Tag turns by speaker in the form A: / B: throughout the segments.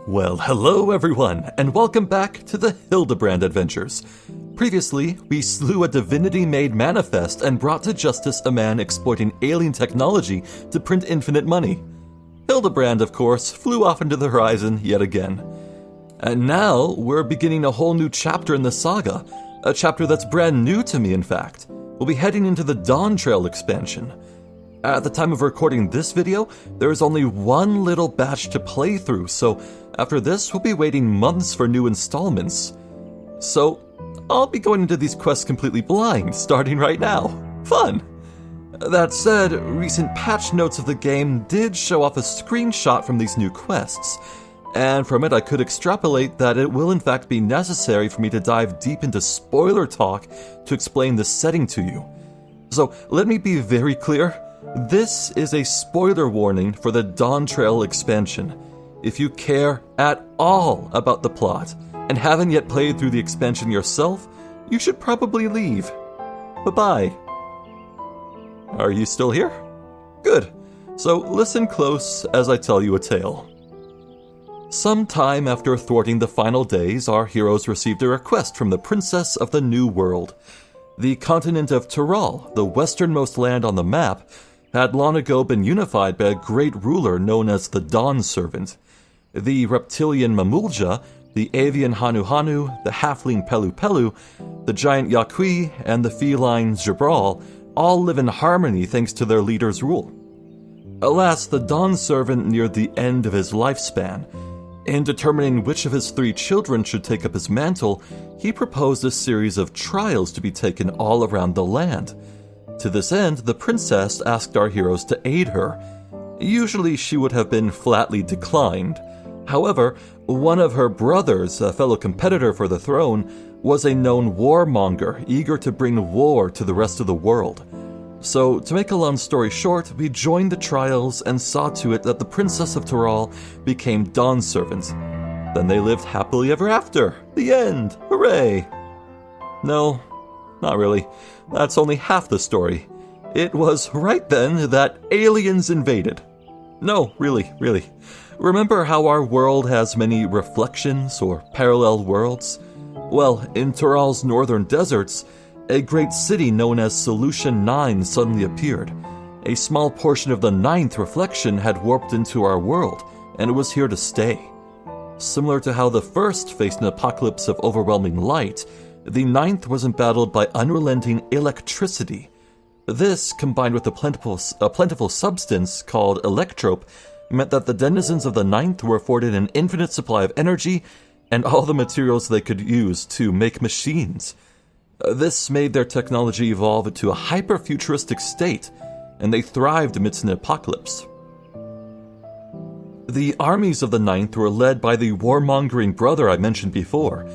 A: Well, hello everyone, and welcome back to the Hildibrand adventures. Previously, we slew a divinity-made manifest and brought to justice a man exploiting alien technology to print infinite money. Hildibrand, of course, flew off into the horizon yet again. And now, we're beginning a whole new chapter in the saga, a chapter that's brand new to me, in fact. We'll be heading into the Dawn Trail expansion. At the time of recording this video, there is only one little batch to play through, so after this, we'll be waiting months for new installments. So, I'll be going into these quests completely blind, starting right now. Fun! That said, recent patch notes of the game did show off a screenshot from these new quests, and from it I could extrapolate that it will in fact be necessary for me to dive deep into spoiler talk to explain the setting to you. So, let me be very clear. This is a spoiler warning for the Dawn Trail expansion. If you care at all about the plot and haven't yet played through the expansion yourself, you should probably leave. Bye-bye. Are you still here? Good. So listen close as I tell you a tale. Sometime after thwarting the final days, our heroes received a request from the Princess of the New World. The continent of Tyrol, the westernmost land on the map, had long ago been unified by a great ruler known as the Dawn Servant. The reptilian Mamulja, the avian Hanu Hanu, the halfling Pelu Pelu, the giant Yaqui, and the feline Jabral all live in harmony thanks to their leader's rule. Alas, the Dawn Servant neared the end of his lifespan. In determining which of his 3 children should take up his mantle, he proposed a series of trials to be taken all around the land. To this end, the princess asked our heroes to aid her. Usually she would have been flatly declined. However, one of her brothers, a fellow competitor for the throne, was a known warmonger eager to bring war to the rest of the world. So, to make a long story short, we joined the trials and saw to it that the Princess of Tyrol became Dawn Servant. Then they lived happily ever after. The end! Hooray! No, not really. That's only half the story. It was right then that aliens invaded. No, really. Remember how our world has many reflections or parallel worlds? Well, in Tyrol's northern deserts, a great city known as Solution 9 suddenly appeared. A small portion of the 9th reflection had warped into our world, and it was here to stay. Similar to how the first faced an apocalypse of overwhelming light, the 9th was embattled by unrelenting electricity. This, combined with a plentiful substance called electrope, meant that the denizens of the 9th were afforded an infinite supply of energy and all the materials they could use to make machines. This made their technology evolve into a hyper-futuristic state, and they thrived amidst an apocalypse. The armies of the 9th were led by the warmongering brother I mentioned before.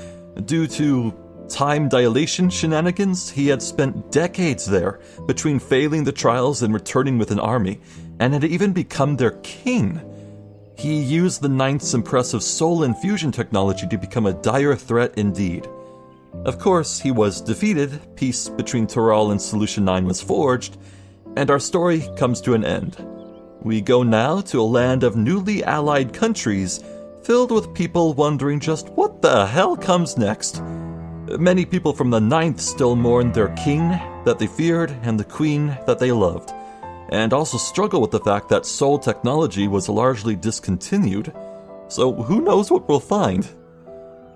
A: Due to time dilation shenanigans, he had spent decades there, between failing the trials and returning with an army, and had even become their king. He used the 9th's impressive soul infusion technology to become a dire threat indeed. Of course, he was defeated, peace between Tyrol and Solution 9 was forged, and our story comes to an end. We go now to a land of newly allied countries, filled with people wondering just what the hell comes next. Many people from the 9th still mourn their king that they feared and the queen that they loved, and also struggle with the fact that soul technology was largely discontinued. So who knows what we'll find?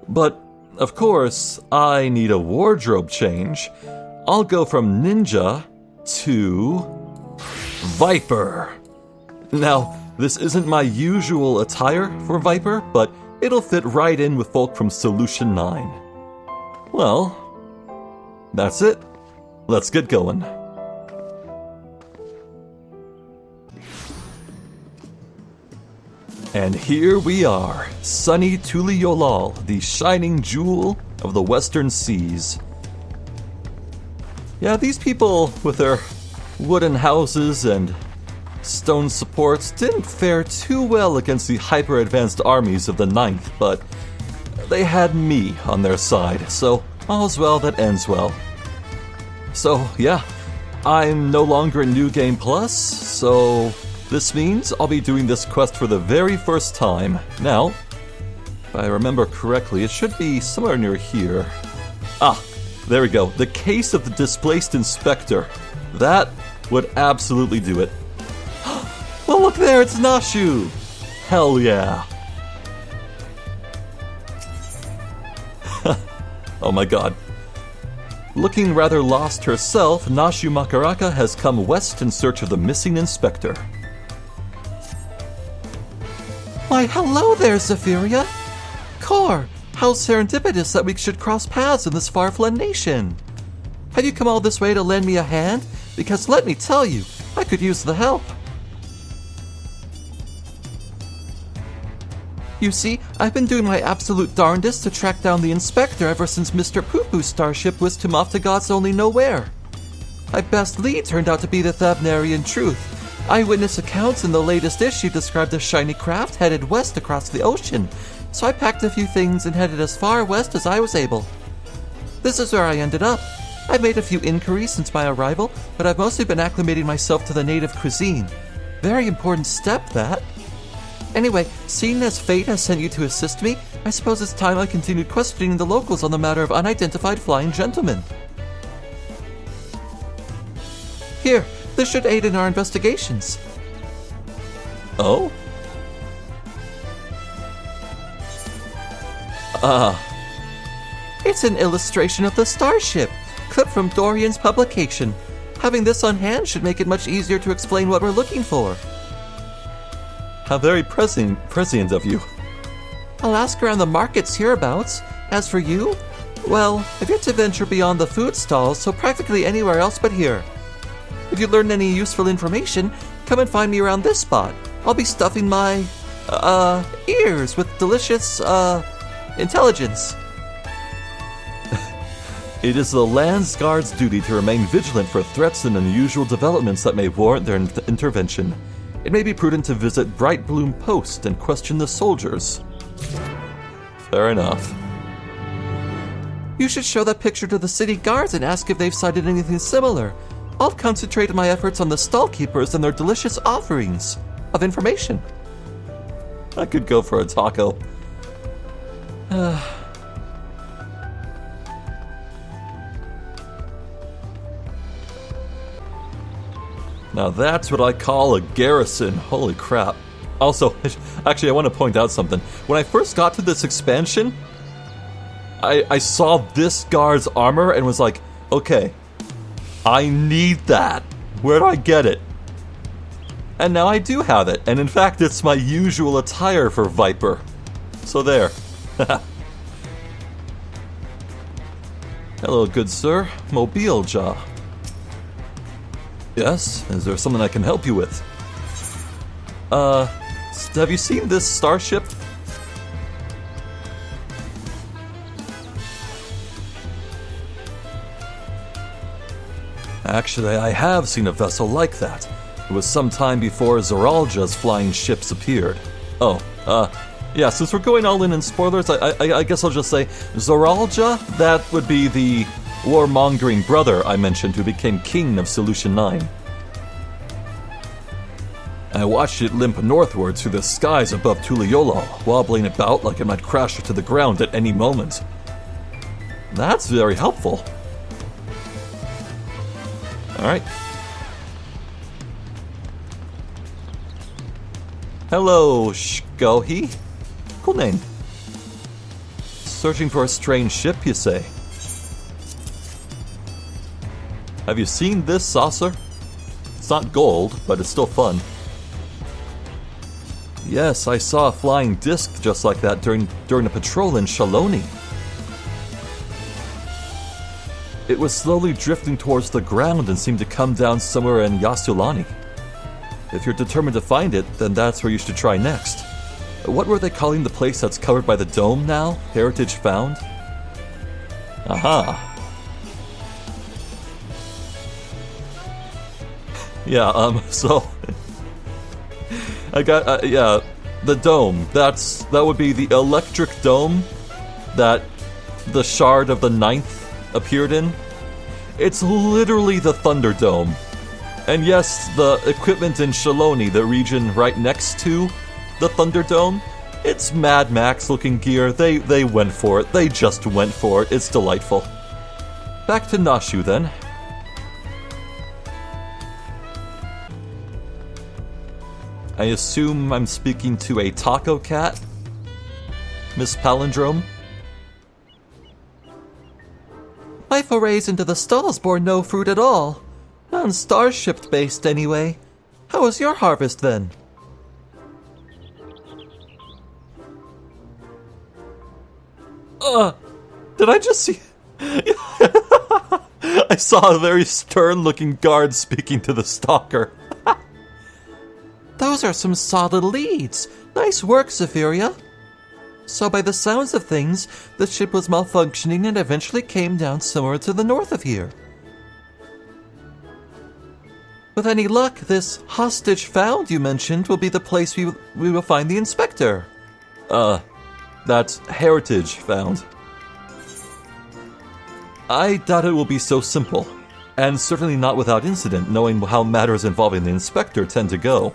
A: But, of course, I need a wardrobe change. I'll go from ninja to Viper. Now, this isn't my usual attire for Viper, but it'll fit right in with folk from Solution 9. Well, that's it. Let's get going. And here we are, sunny Tuliolal, the shining jewel of the western seas. Yeah, these people with their wooden houses and stone supports didn't fare too well against the hyper-advanced armies of the 9th, but they had me on their side, so all's well that ends well. So, yeah, I'm no longer in New Game Plus, so this means I'll be doing this quest for the very first time. Now, I remember correctly, it should be somewhere near here. Ah, there we go. The case of the displaced inspector. That would absolutely do it. Well, look there, it's Nashu! Hell yeah. Oh my god. Looking rather lost herself, Nashu Makaraka has come west in search of the missing inspector. Why, hello there, Zephyria! Core, how serendipitous that we should cross paths in this far-flung nation! Have you come all this way to lend me a hand? Because let me tell you, I could use the help. You see, I've been doing my absolute darndest to track down the inspector ever since Mr. Poo-Poo's starship whisked him off to God's only nowhere. My best lead turned out to be the Thabnarian Truth. Eyewitness accounts in the latest issue described a shiny craft headed west across the ocean, so I packed a few things and headed as far west as I was able. This is where I ended up. I've made a few inquiries since my arrival, but I've mostly been acclimating myself to the native cuisine. Very important step, that. Anyway, seeing as fate has sent you to assist me, I suppose it's time I continued questioning the locals on the matter of unidentified flying gentlemen. Here, this should aid in our investigations. Oh? It's an illustration of the starship, clipped from Dorian's publication. Having this on hand should make it much easier to explain what we're looking for. How very prescient of you. I'll ask around the markets hereabouts. As for you, well, I've yet to venture beyond the food stalls, so practically anywhere else but here. If you learn any useful information, come and find me around this spot. I'll be stuffing my, ears with delicious, intelligence. It is the Land's Guard's duty to remain vigilant for threats and unusual developments that may warrant their intervention. It may be prudent to visit Bright Bloom Post and question the soldiers. Fair enough. You should show that picture to the city guards and ask if they've sighted anything similar. I'll concentrate my efforts on the stall keepers and their delicious offerings of information. I could go for a taco. Now that's what I call a garrison. Holy crap. Also, actually I want to point out something. When I first got to this expansion, I saw this guard's armor and was like, okay, I need that. Where do I get it? And now I do have it, and in fact it's my usual attire for Viper. So there. Hello, good sir. Mobile Jaw. Yes? Is there something I can help you with? Have you seen this starship? Actually, I have seen a vessel like that. It was some time before Zoralja's flying ships appeared. Oh, yeah, since we're going all in spoilers, I guess I'll just say Zoralja, that would be the warmongering brother I mentioned who became king of Solution 9. I watched it limp northward through the skies above Tuliyola, wobbling about like it might crash to the ground at any moment. That's very helpful. Alright. Hello, Shkohi. Cool name. Searching for a strange ship, you say? Have you seen this saucer? It's not gold, but it's still fun. Yes, I saw a flying disc just like that during a patrol in Shaloni. It was slowly drifting towards the ground and seemed to come down somewhere in Yasulani. If you're determined to find it, then that's where you should try next. What were they calling the place that's covered by the dome now? Heritage Found? Aha. Yeah, so... I got, yeah, the dome. That would be the electric dome that the Shard of the Ninth appeared in. It's literally the Thunderdome. And yes, the equipment in Shaloni, the region right next to the Thunderdome, It's Mad Max looking gear. They went for it. They just went for it. It's delightful. Back to Nashu then. I assume I'm speaking to a taco cat? Miss Palindrome?
B: My forays into the stalls bore no fruit at all. Non-starship based, anyway. How was your harvest, then?
A: Did I just see... I saw a very stern-looking guard speaking to the stalker.
B: Those are some solid leads. Nice work, Zephyria. So by the sounds of things, the ship was malfunctioning and eventually came down somewhere to the north of here. With any luck, this hostage found you mentioned will be the place we will find the inspector.
A: That's heritage found. I doubt it will be so simple, and certainly not without incident, knowing how matters involving the inspector tend to go.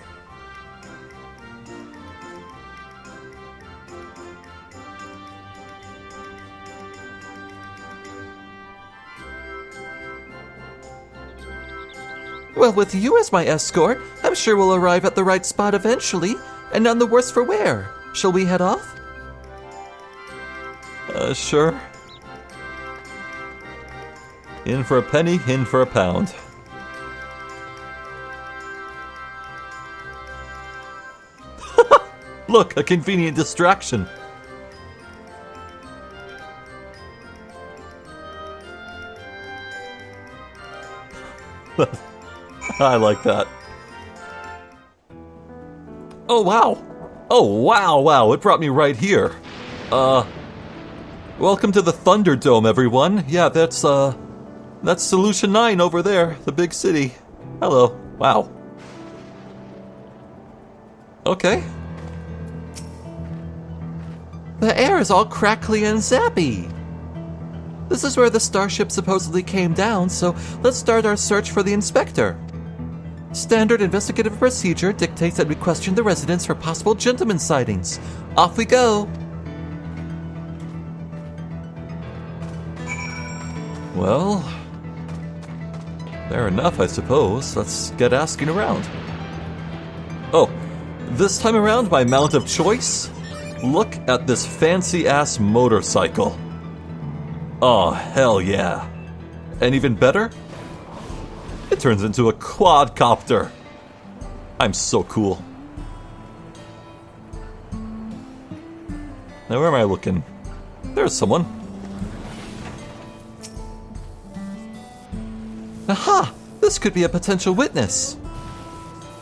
B: Well, with you as my escort, I'm sure we'll arrive at the right spot eventually, and none the worse for wear. Shall we head off?
A: Sure. In for a penny, in for a pound. Look, a convenient distraction. I like that. Oh wow! Oh wow, it brought me right here. Welcome to the Thunderdome, everyone. Yeah, that's Solution 9 over there, the big city. Hello. Wow. Okay.
B: The air is all crackly and zappy. This is where the starship supposedly came down, so let's start our search for the inspector. Standard investigative procedure dictates that we question the residents for possible gentleman sightings. Off we go!
A: Well, fair enough, I suppose. Let's get asking around. Oh, this time around, my mount of choice? Look at this fancy-ass motorcycle. Oh, hell yeah. And even better? It turns into a quadcopter. I'm so cool. Now, where am I looking? There's someone.
B: Aha! This could be a potential witness.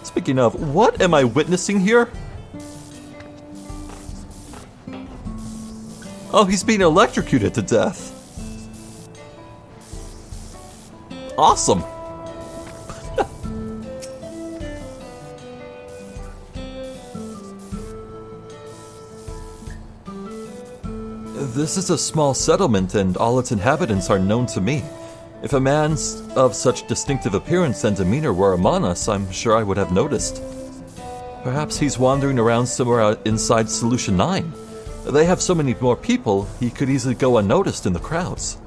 A: Speaking of, what am I witnessing here? Oh, he's being electrocuted to death. Awesome. This is a small settlement, and all its inhabitants are known to me. If a man of such distinctive appearance and demeanor were among us, I'm sure I would have noticed. Perhaps he's wandering around somewhere inside Solution 9. They have so many more people, he could easily go unnoticed in the crowds.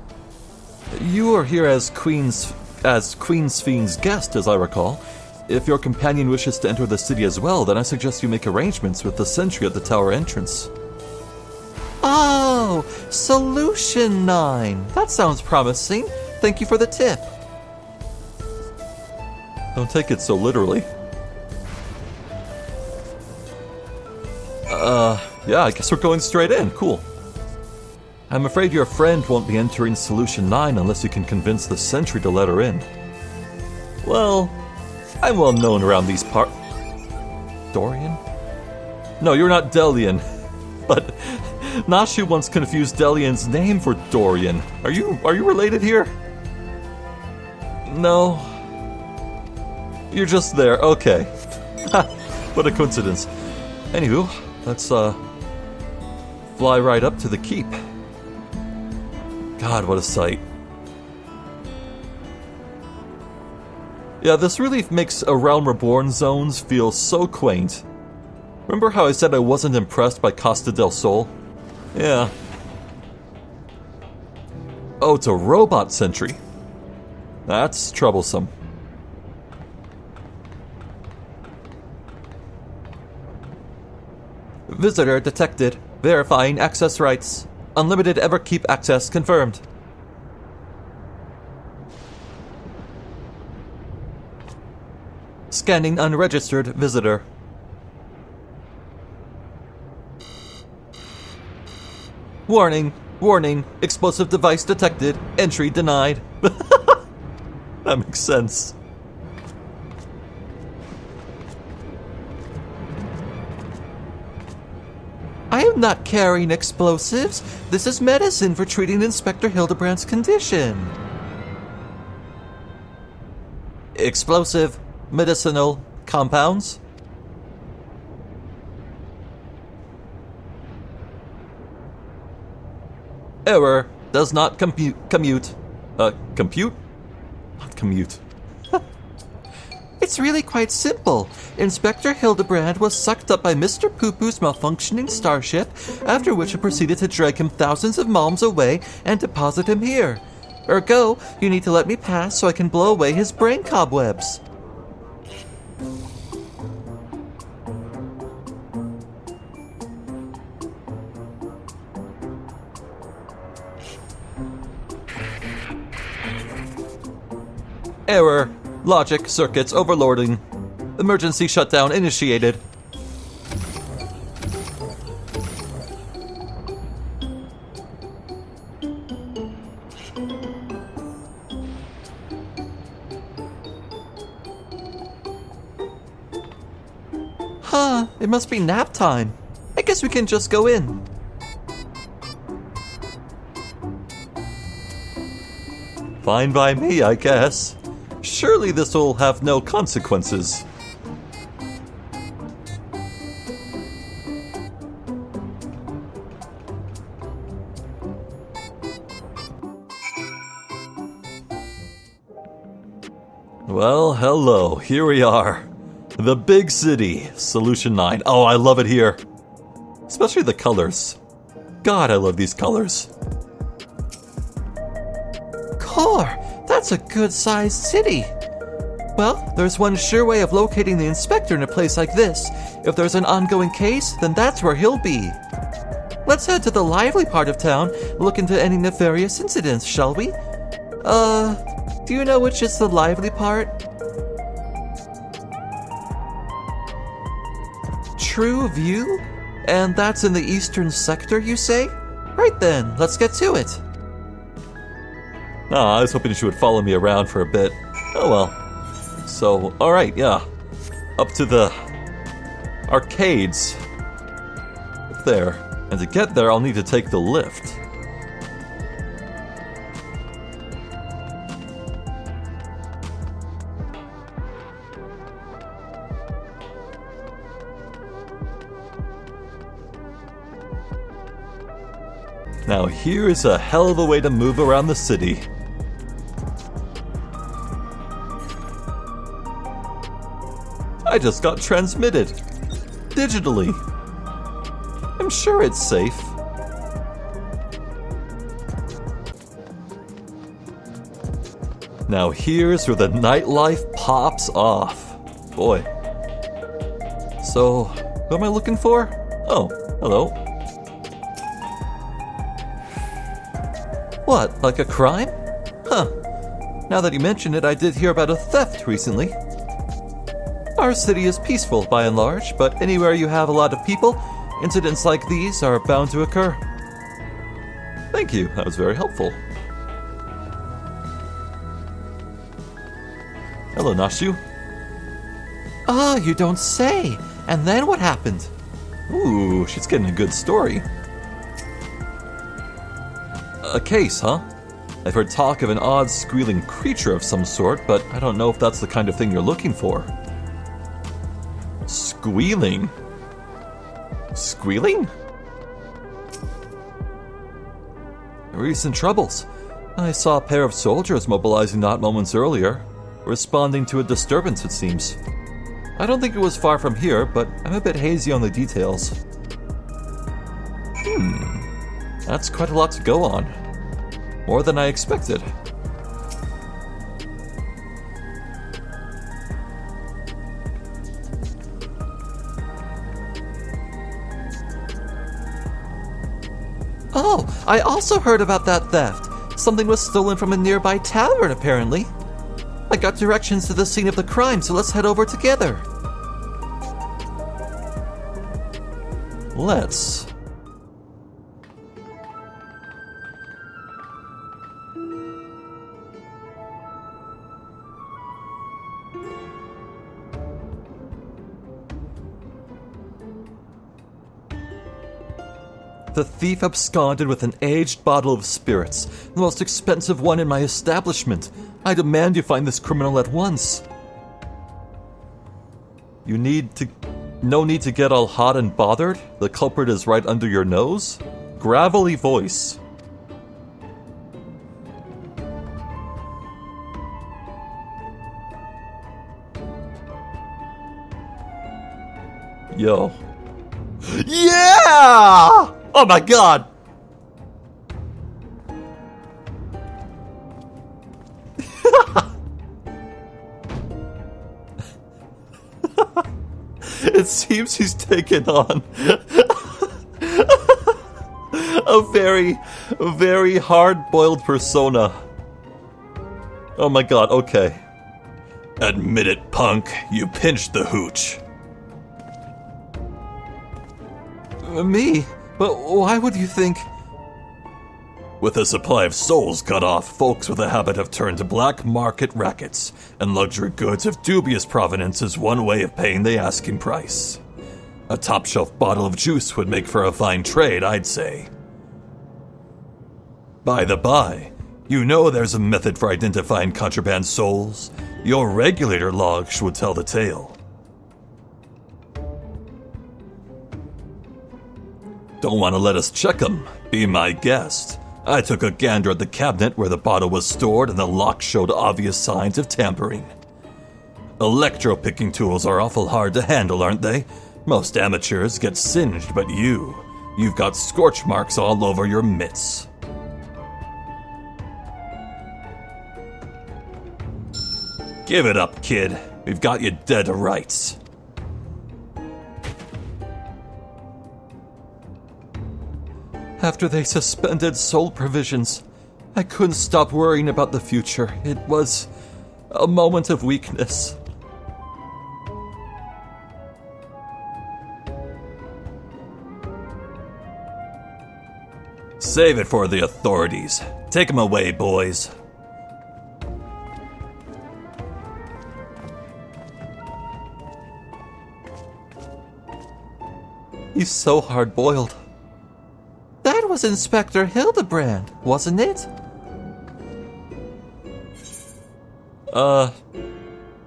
A: You are here as Queen's Fiend's guest, as I recall. If your companion wishes to enter the city as well, then I suggest you make arrangements with the sentry at the tower entrance.
B: Oh, Solution 9. That sounds promising. Thank you for the tip.
A: Don't take it so literally. Yeah, I guess we're going straight in. Cool. I'm afraid your friend won't be entering Solution 9 unless you can convince the sentry to let her in. Well, I'm well known around these parts. Dorian? No, you're not Delian. But Nashu once confused Delian's name for Dorian. Are you related here? No. You're just there. Okay. Ha, what a coincidence. Anywho, let's fly right up to the keep. God, what a sight. Yeah, this really makes A Realm Reborn zones feel so quaint. Remember how I said I wasn't impressed by Costa del Sol? Yeah. Oh, it's a robot sentry. That's troublesome. Visitor detected. Verifying access rights. Unlimited Everkeep access confirmed. Scanning unregistered visitor. Warning, warning, explosive device detected, entry denied. That makes sense.
B: I am not carrying explosives. This is medicine for treating Inspector Hildibrand's condition.
A: Explosive, medicinal compounds? Error. Does not compute. Compute? Not commute.
B: It's really quite simple. Inspector Hildibrand was sucked up by Mr. Poo-Poo's malfunctioning starship, after which it proceeded to drag him thousands of malms away and deposit him here. Ergo, you need to let me pass so I can blow away his brain cobwebs.
A: Error. Logic circuits overloading. Emergency shutdown initiated.
B: Huh, it must be nap time. I guess we can just go in.
A: Fine by me, I guess. Surely this will have no consequences. Well, hello, here we are. The big city, Solution 9. Oh, I love it here. Especially the colors. God, I love these colors.
B: Core, that's a good-sized city. Well, there's one sure way of locating the inspector in a place like this. If there's an ongoing case, then that's where he'll be. Let's head to the lively part of town and look into any nefarious incidents, shall we? Do you know which is the lively part? True View? And that's in the eastern sector, you say? Right then, let's get to it.
A: Ah, I was hoping she would follow me around for a bit. Oh well. So, alright, yeah. Up to the arcades. Up there. And to get there, I'll need to take the lift. Now here is a hell of a way to move around the city. I just got transmitted. Digitally. I'm sure it's safe. Now here's where the nightlife pops off. Boy. So, who am I looking for? Oh, hello. What, like a crime? Huh. Now that you mention it, I did hear about a theft recently. Our city is peaceful by and large, but anywhere you have a lot of people, incidents like these are bound to occur. Thank you, that was very helpful. Hello, Nashu.
B: Ah, you don't say. And then what happened?
A: Ooh, she's getting a good story. A case, huh? I've heard talk of an odd squealing creature of some sort, but I don't know if that's the kind of thing you're looking for. Squealing? Squealing? Recent troubles. I saw a pair of soldiers mobilizing not moments earlier, responding to a disturbance, it seems. I don't think it was far from here, but I'm a bit hazy on the details. That's quite a lot to go on. More than I expected.
B: Oh, I also heard about that theft. Something was stolen from a nearby tavern, apparently. I got directions to the scene of the crime, so let's head over together.
A: Let's. The thief absconded with an aged bottle of spirits, the most expensive one in my establishment. I demand you find this criminal at once. No need to get all hot and bothered. The culprit is right under your nose. Gravelly voice. Yo. Yeah! Oh my god! It seems he's taken on a very, very hard-boiled persona. Oh my god, okay. Admit it, punk. You pinched the hooch.
B: Me? But why would you think...
A: With a supply of souls cut off, folks with a habit have turned to black market rackets, and luxury goods of dubious provenance is one way of paying the asking price. A top-shelf bottle of juice would make for a fine trade, I'd say. By the by, you know there's a method for identifying contraband souls. Your regulator logs would tell the tale. Don't want to let us check them? Be my guest. I took a gander at the cabinet where the bottle was stored and the lock showed obvious signs of tampering. Electro-picking tools are awful hard to handle, aren't they? Most amateurs get singed, but you've got scorch marks all over your mitts. Give it up, kid. We've got you dead to rights.
B: After they suspended soul provisions, I couldn't stop worrying about the future. It was a moment of weakness.
A: Save it for the authorities. Take him away, boys.
B: He's so hard-boiled. That was Inspector Hildibrand, wasn't it?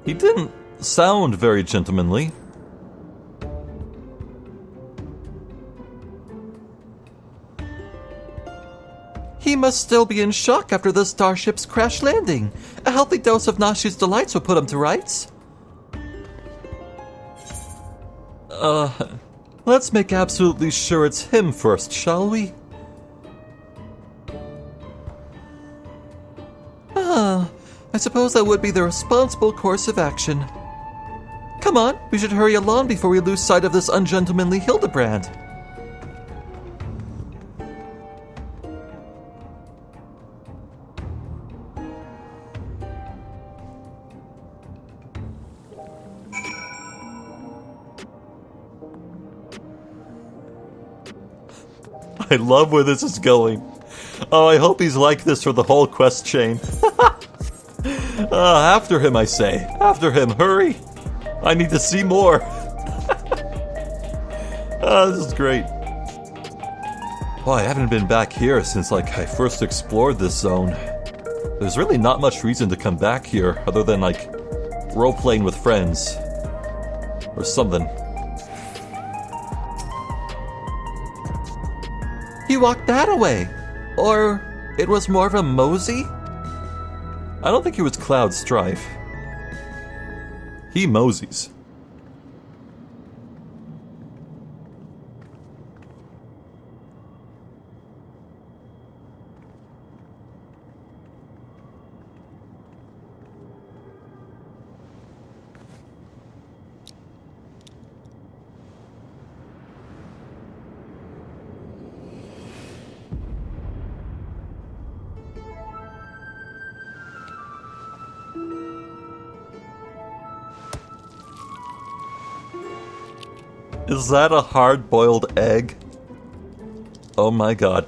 A: He didn't sound very gentlemanly.
B: He must still be in shock after the starship's crash landing. A healthy dose of nauseous delights will put him to rights.
A: Let's make absolutely sure it's him first, shall we?
B: I suppose that would be the responsible course of action. Come on, we should hurry along before we lose sight of this ungentlemanly Hildibrand.
A: I love where this is going. Oh, I hope he's like this for the whole quest chain. After him, I say. After him, hurry. I need to see more. This is great. Oh, I haven't been back here since, I first explored this zone. There's really not much reason to come back here other than, role-playing with friends. Or something.
B: He walked that away. Or it was more of a mosey?
A: I don't think he was Cloud Strife. He moseys. Is that a hard-boiled egg? Oh my god.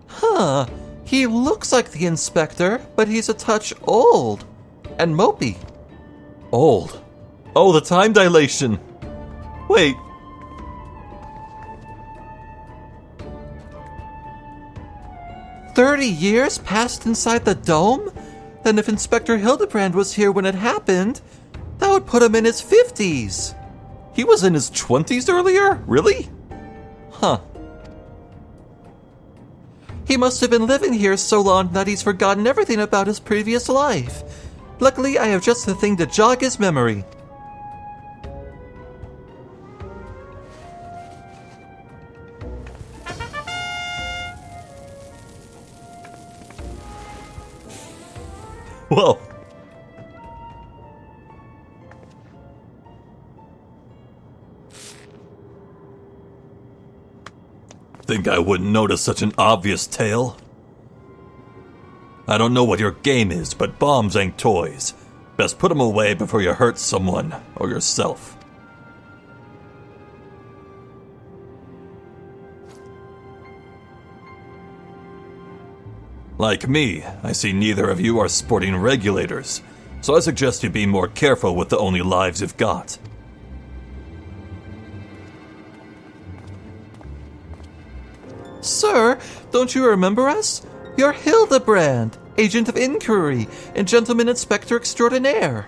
B: Huh. He looks like the inspector, but he's a touch old. And mopey.
A: Old? Oh, the time dilation. Wait.
B: "30 years passed inside the dome? Then if Inspector Hildibrand was here when it happened, that would put him in his 50s.
A: He was in his 20s earlier? Really? Huh.
B: He must have been living here so long that he's forgotten everything about his previous life. Luckily, I have just the thing to jog his memory."
A: Whoa. Think I wouldn't notice such an obvious tale? I don't know what your game is, but bombs ain't toys. Best put them away before you hurt someone or yourself. Like me, I see neither of you are sporting regulators, so I suggest you be more careful with the only lives you've got.
B: "Sir, don't you remember us? You're Hildibrand, Agent of Inquiry and Gentleman Inspector Extraordinaire."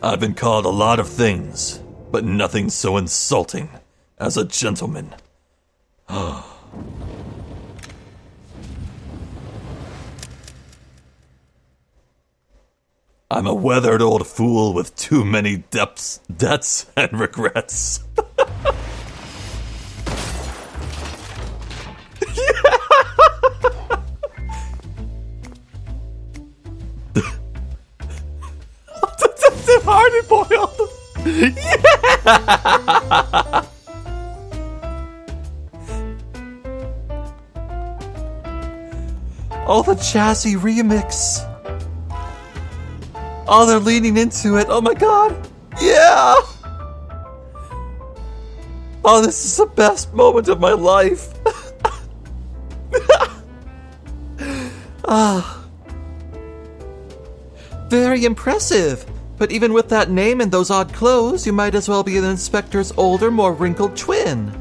A: I've been called a lot of things, but nothing so insulting as a gentleman. I'm a weathered old fool with too many debts, and regrets. Detective Hard-boiled. Yeah!
B: Oh, the jazzy remix. Oh, they're leaning into it. Oh my god. Yeah! Oh, this is the best moment of my life. Very impressive. But even with that name and those odd clothes, you might as well be the inspector's older, more wrinkled twin.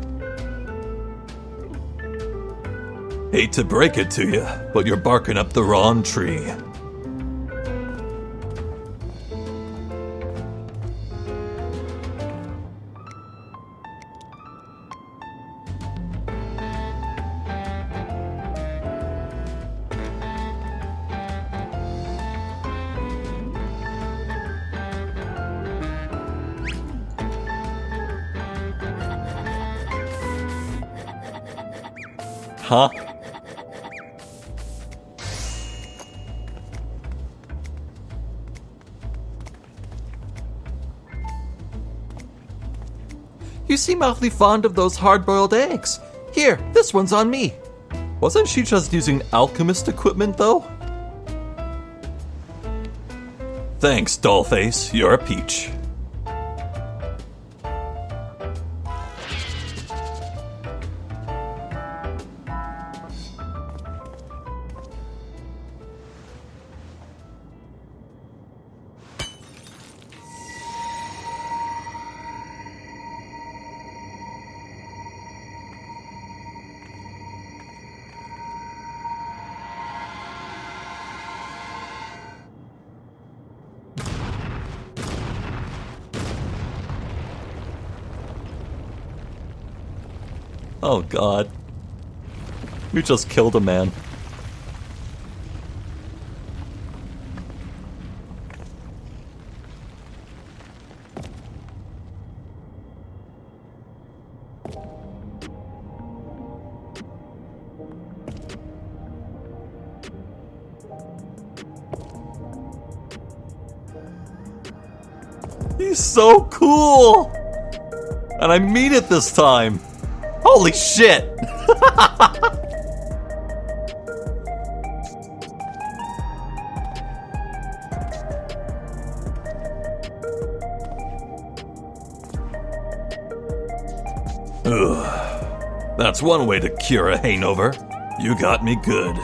A: Hate to break it to you, but you're barking up the wrong tree. Huh?
B: You seem awfully fond of those hard-boiled eggs. Here, this one's on me.
A: Wasn't she just using alchemist equipment, though? Thanks, Dollface. You're a peach. Oh god. You just killed a man. He's so cool! And I mean it this time! Holy shit! Ugh. That's one way to cure a hangover. You got me good.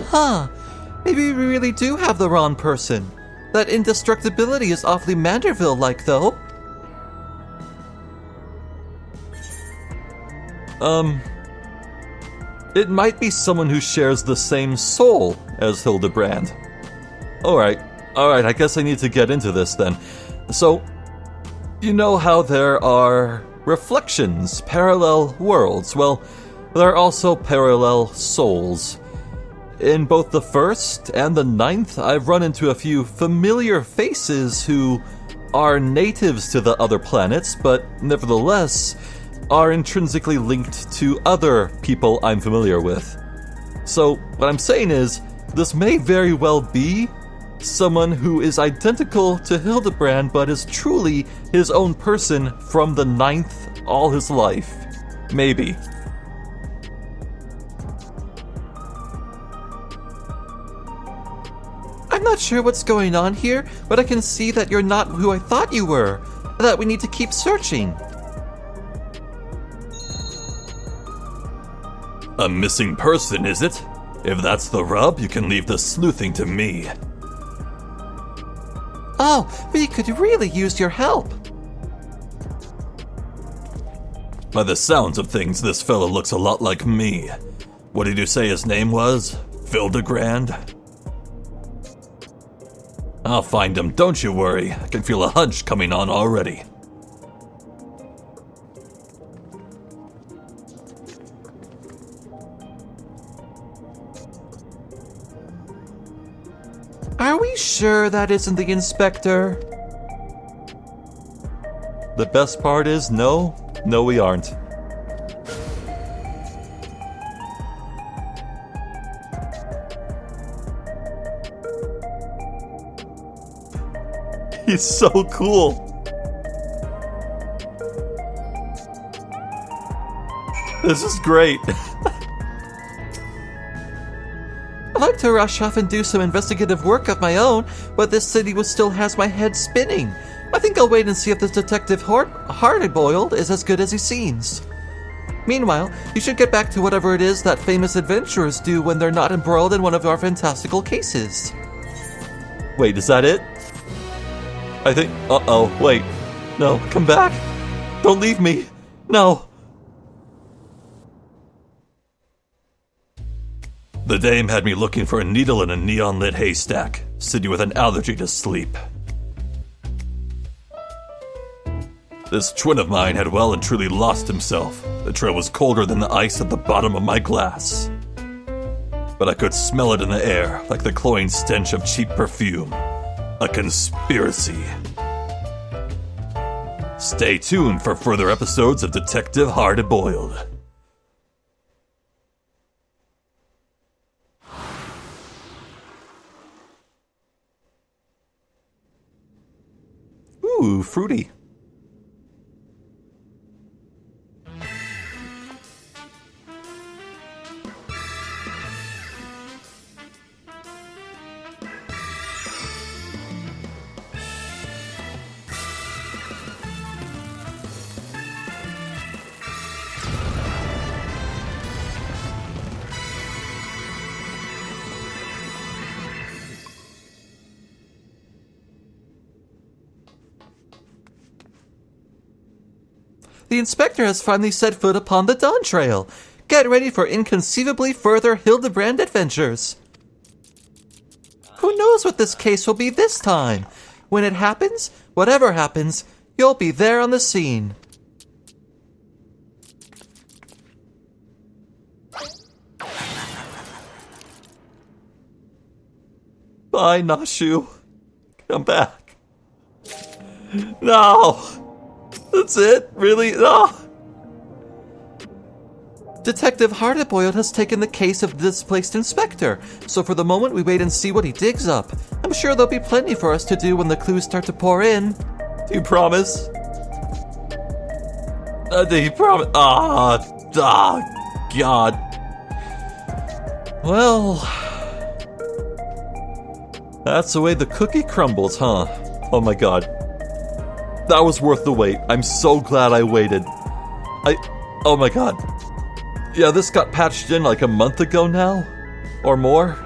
B: Huh. Maybe we really do have the wrong person. That indestructibility is awfully Manderville-like, though.
A: It might be someone who shares the same soul as Hildibrand. Alright, I guess I need to get into this then. So, you know how there are reflections, parallel worlds? Well, there are also parallel souls. In both the first and the ninth, I've run into a few familiar faces who are natives to the other planets, but nevertheless are intrinsically linked to other people I'm familiar with. So, what I'm saying is, this may very well be someone who is identical to Hildibrand, but is truly his own person from the ninth all his life. Maybe.
B: I'm not sure what's going on here, but I can see that you're not who I thought you were. That we need to keep searching.
A: A missing person, is it? If that's the rub, you can leave the sleuthing to me.
B: Oh, we could really use your help.
A: By the sounds of things, this fellow looks a lot like me. What did you say his name was? Hildibrand? I'll find him, don't you worry. I can feel a hunch coming on already.
B: Are we sure that isn't the inspector?
A: The best part is, no, we aren't. He's so cool. This is great.
B: I'd like to rush off and do some investigative work of my own, but this city still has my head spinning. I think I'll wait and see if this detective Hard-boiled is as good as he seems. Meanwhile, you should get back to whatever it is that famous adventurers do when they're not embroiled in one of our fantastical cases.
A: Wait, is that it? I think... Uh-oh, wait. No, come back. Don't leave me. No. The dame had me looking for a needle in a neon-lit haystack, sitting with an allergy to sleep. This twin of mine had well and truly lost himself. The trail was colder than the ice at the bottom of my glass. But I could smell it in the air, like the cloying stench of cheap perfume. A conspiracy. Stay tuned for further episodes of Detective Hard-boiled. Ooh, fruity.
B: The inspector has finally set foot upon the Dawn Trail. Get ready for inconceivably further Hildibrand adventures. Who knows what this case will be this time? When it happens, whatever happens, you'll be there on the scene.
A: Bye, Nashu. Come back. No! That's it? Really? No!
B: Detective Hard-boiled has taken the case of the displaced inspector, so for the moment we wait and see what he digs up. I'm sure there'll be plenty for us to do when the clues start to pour in.
A: Do you promise? Do you promise? God. Well, that's the way the cookie crumbles, huh? Oh my god. That was worth the wait. I'm so glad I waited. Oh my god. Yeah, this got patched in like a month ago now, or more.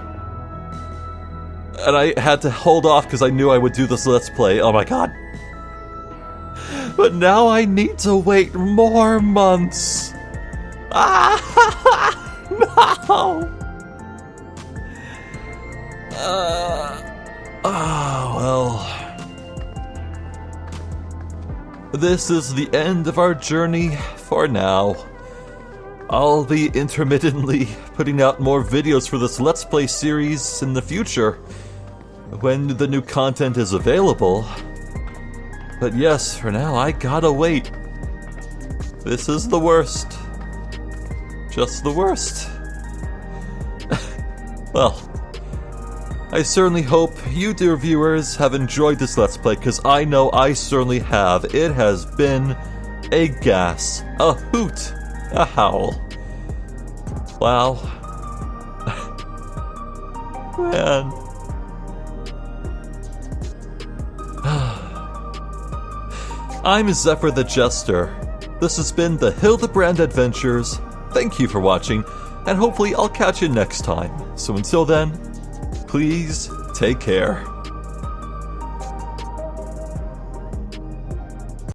A: And I had to hold off because I knew I would do this Let's Play. Oh my god. But now I need to wait more months. No! Well. This is the end of our journey for now. I'll be intermittently putting out more videos for this Let's Play series in the future, when the new content is available. But yes, for now, I gotta wait. This is the worst. Just the worst. Well, I certainly hope you, dear viewers, have enjoyed this Let's Play, because I know I certainly have. It has been a gas, a hoot, a howl. Wow. Man. I'm Zephyr Jeste. This has been the Hildibrand Adventures. Thank you for watching, and hopefully I'll catch you next time. So until then, please take care.